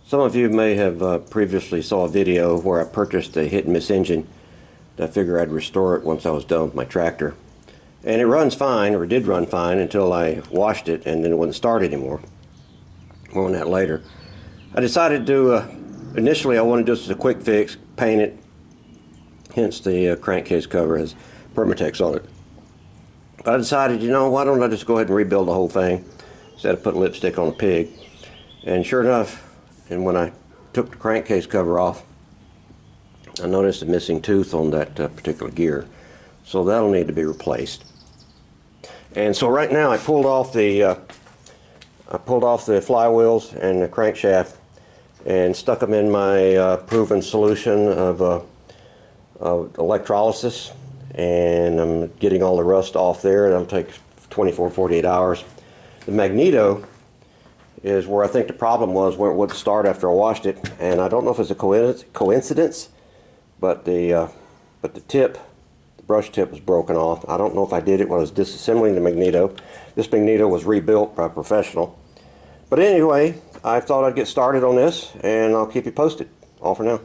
Some of you may have previously saw a video where I purchased a hit and miss engine. I figured I'd restore it once I was done with my tractor. And it runs fine, or did run fine, until I washed it and then it wouldn't start anymore. More on that later. I decided to, initially I wanted just a quick fix, paint it, hence the crankcase cover has Permatex on it. But I decided, you know, why don't I just go ahead and rebuild the whole thing instead of putting lipstick on a pig. And sure enough, and when I took the crankcase cover off, I noticed a missing tooth on that particular gear. So that'll need to be replaced. And so right now I pulled off the flywheels and the crankshaft and stuck them in my proven solution of electrolysis, and I'm getting all the rust off there. That'll take 24-48 hours. The magneto is where I think the problem was, where it wouldn't start after I washed it, and I don't know if it's a coincidence, but the brush tip was broken off. I don't know if I did it when I was disassembling the magneto. This magneto was rebuilt by a professional. But anyway, I thought I'd get started on this, and I'll keep you posted. All for now.